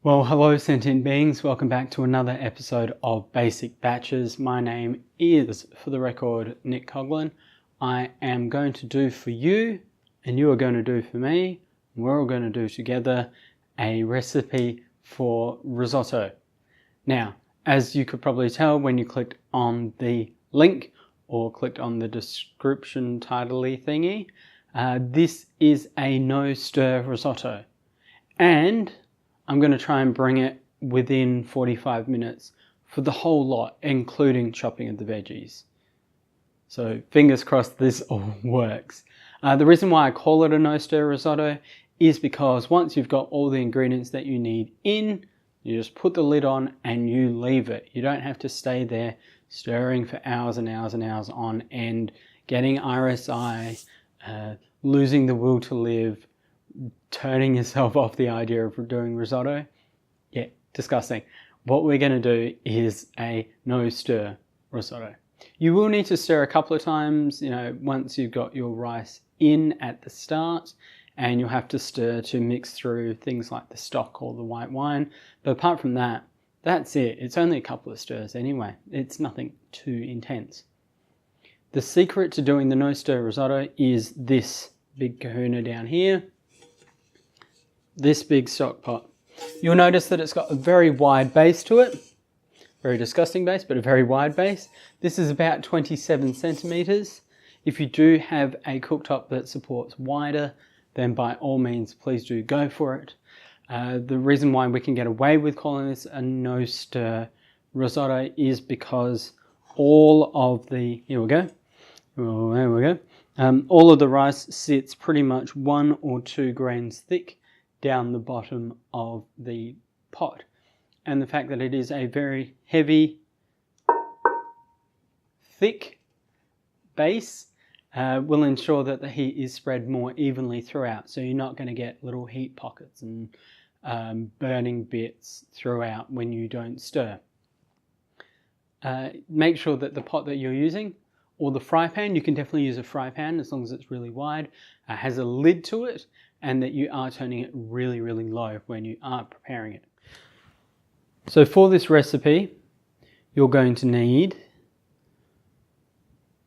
Well, hello sentient beings, welcome back to another episode of Basic Batches. My name is, for the record, Nick Coughlin. I am going to do for you, and you are going to do for me, and we're all going to do together, a recipe for risotto. Now, as you could probably tell when you clicked on the link or clicked on the description title-y thingy, this is a no-stir risotto. And I'm going to try and bring it within 45 minutes for the whole lot, including chopping of the veggies. So fingers crossed this all works. The reason why I call it a no-stir risotto is because once you've got all the ingredients that you need in, you just put the lid on and you leave it. You don't have to stay there stirring for hours and hours and hours on end, getting RSI, losing the will to live, turning yourself off the idea of doing risotto. Yeah, disgusting. What we're going to do is a no-stir risotto. You will need to stir a couple of times, once you've got your rice in at the start, and you'll have to stir to mix through things like the stock or the white wine. But apart from that, that's it. It's only a couple of stirs anyway. It's nothing too intense. The secret to doing the no-stir risotto is this big kahuna down here. This big stock pot. You'll notice that it's got a very wide base to it. Very disgusting base, but a very wide base. This is about 27 centimeters. If you do have a cooktop that supports wider, then by all means, please do go for it. The reason why we can get away with calling this a no-stir risotto is because all of the, here we go. Oh, there we go. All of the rice sits pretty much 1 or 2 grains thick down the bottom of the pot, and the fact that it is a very heavy, thick base will ensure that the heat is spread more evenly throughout, so you're not going to get little heat pockets and burning bits throughout when you don't stir. Make sure that the pot that you're using, or the fry pan, you can definitely use a fry pan as long as it's really wide, has a lid to it, and that you are turning it really, really low when you are preparing it. So for this recipe, you're going to need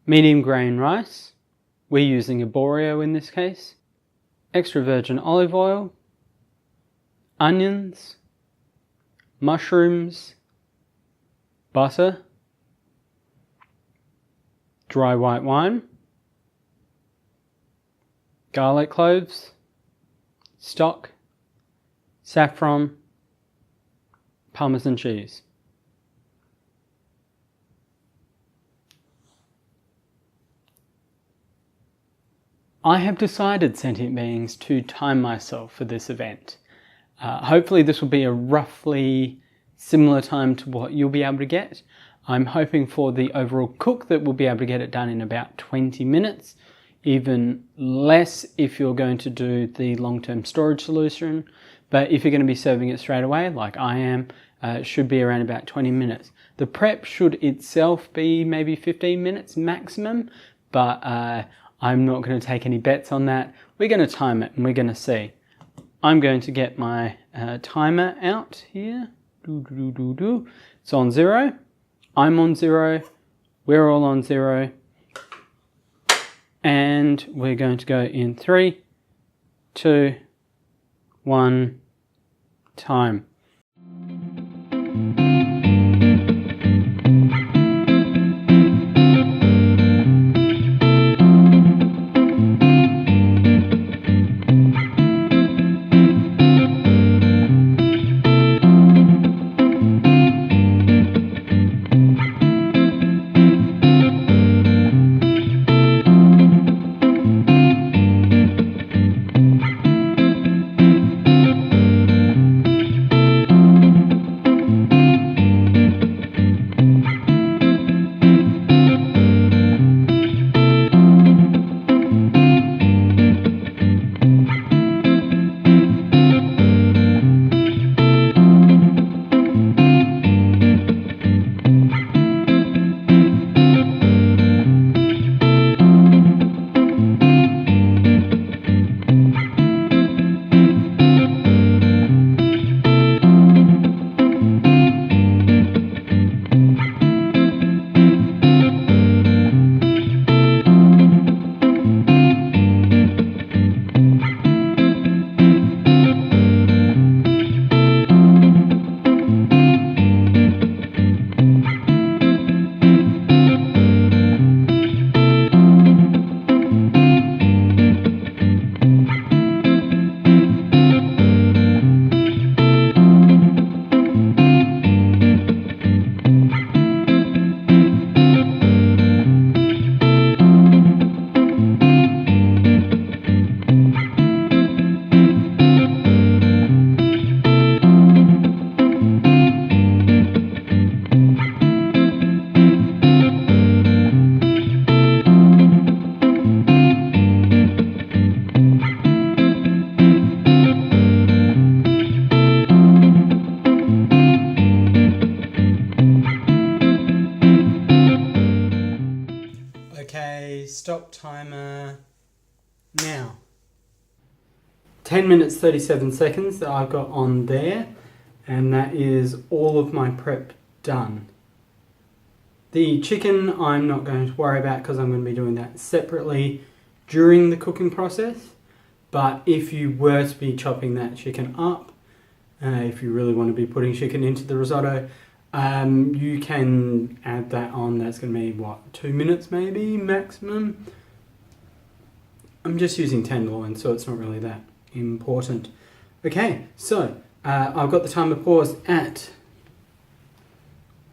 medium grain rice. We're using Arborio in this case. Extra virgin olive oil, onions, mushrooms, butter, dry white wine, garlic cloves, stock, saffron, Parmesan cheese. I have decided, sentient beings, to time myself for this event. Hopefully this will be a roughly similar time to what you'll be able to get. I'm hoping for the overall cook that we'll be able to get it done in about 20 minutes. Even less if you're going to do the long-term storage solution. But if you're going to be serving it straight away, like I am, it should be around about 20 minutes. The prep should itself be maybe 15 minutes maximum, but I'm not going to take any bets on that. We're going to time it and we're going to see. I'm going to get my timer out here. It's on 0. I'm on 0. We're all on 0. And we're going to go in 3, 2, 1, time. Now, 10 minutes 37 seconds that I've got on there, and that is all of my prep done. The chicken I'm not going to worry about because I'm going to be doing that separately during the cooking process. But if you were to be chopping that chicken up, if you really want to be putting chicken into the risotto, you can add that on. That's going to be, what, 2 minutes maybe, maximum? I'm just using tenderloin, so it's not really that important. Okay, so I've got the timer paused at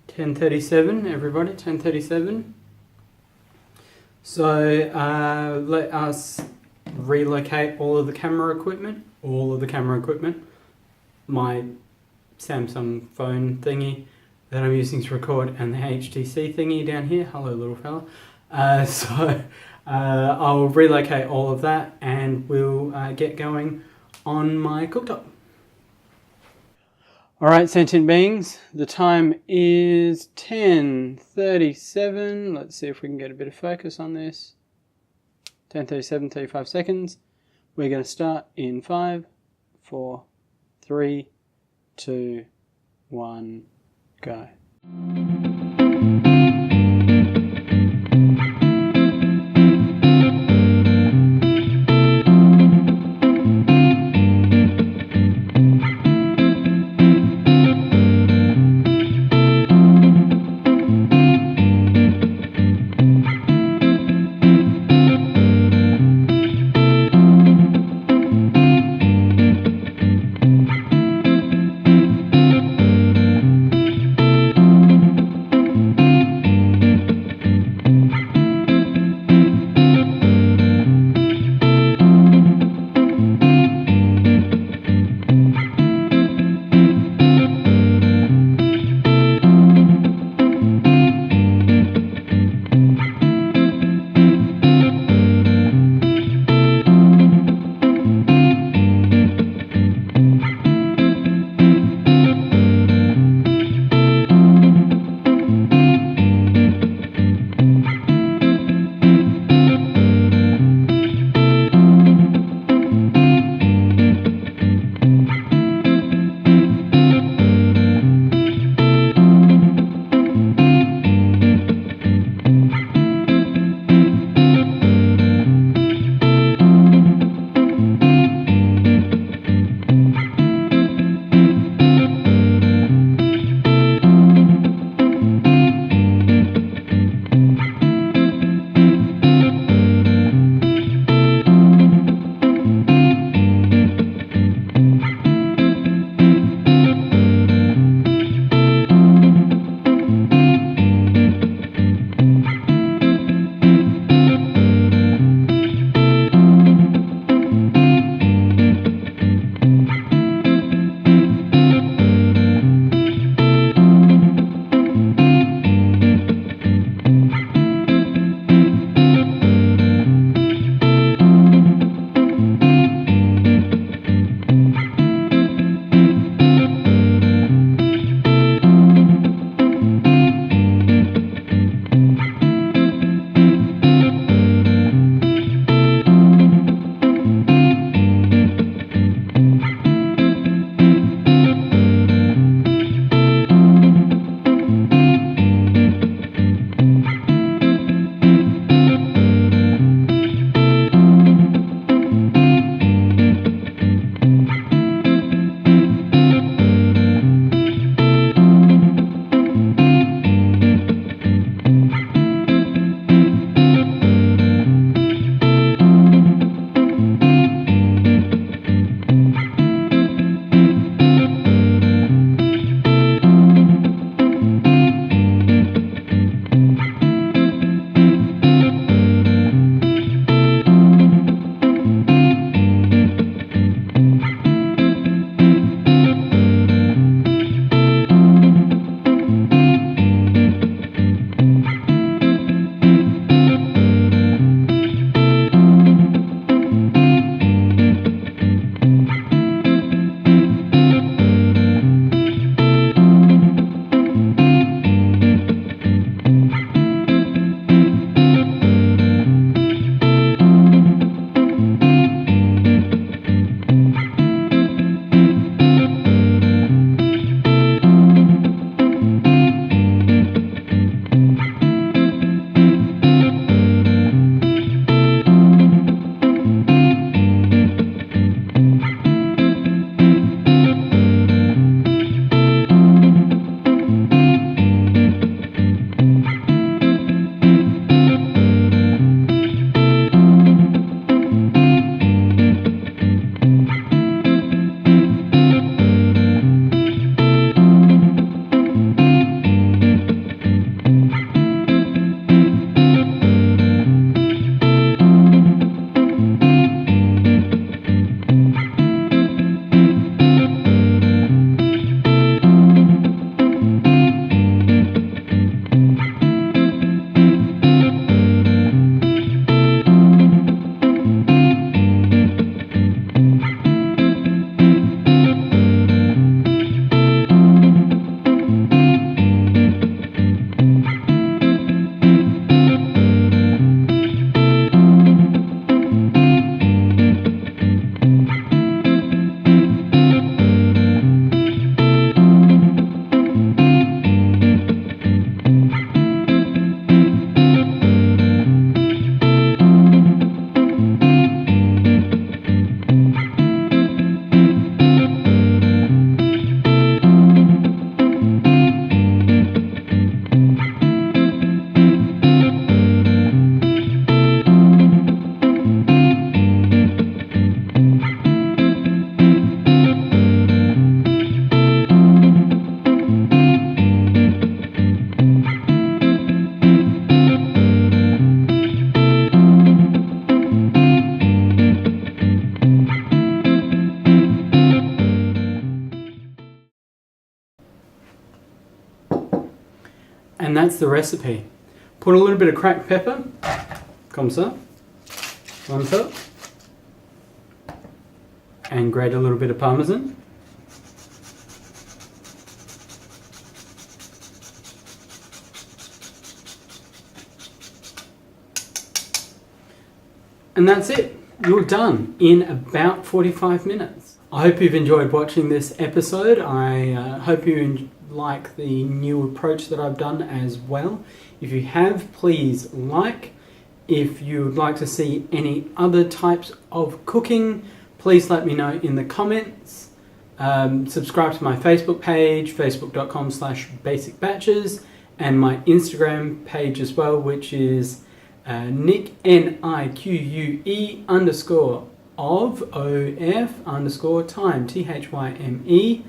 10:37, everybody, 10:37. So let us relocate all of the camera equipment, my Samsung phone thingy that I'm using to record, and the HTC thingy down here. Hello, little fella. I'll relocate all of that and we'll get going on my cooktop. Alright, sentient beings, the time is 10:37. Let's see if we can get a bit of focus on this. 10:37, 35 seconds. We're going to start in 5, 4, 3, 2, 1, go. that's the recipe. Put a little bit of cracked pepper, comme ça, on top, and grate a little bit of Parmesan. And that's it. You're done in about 45 minutes. I hope you've enjoyed watching this episode. I hope you like the new approach that I've done as well. If you have, please like. If you would like to see any other types of cooking, please let me know in the comments. Subscribe to my Facebook page, facebook.com/basicbatches, and my Instagram page as well, which is Nick, NIQUE _of time, THYME.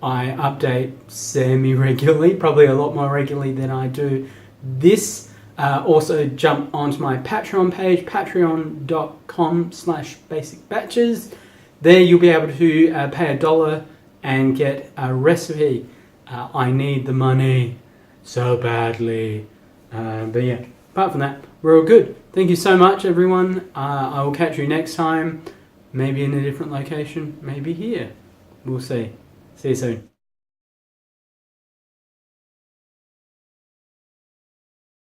I update semi-regularly, probably a lot more regularly than I do this. Also jump onto my Patreon page, patreon.com/basicbatches. There you'll be able to pay $1 and get a recipe. I need the money so badly. But yeah, apart from that, we're all good. Thank you so much, everyone. I will catch you next time, maybe in a different location, maybe here. We'll see. See you soon.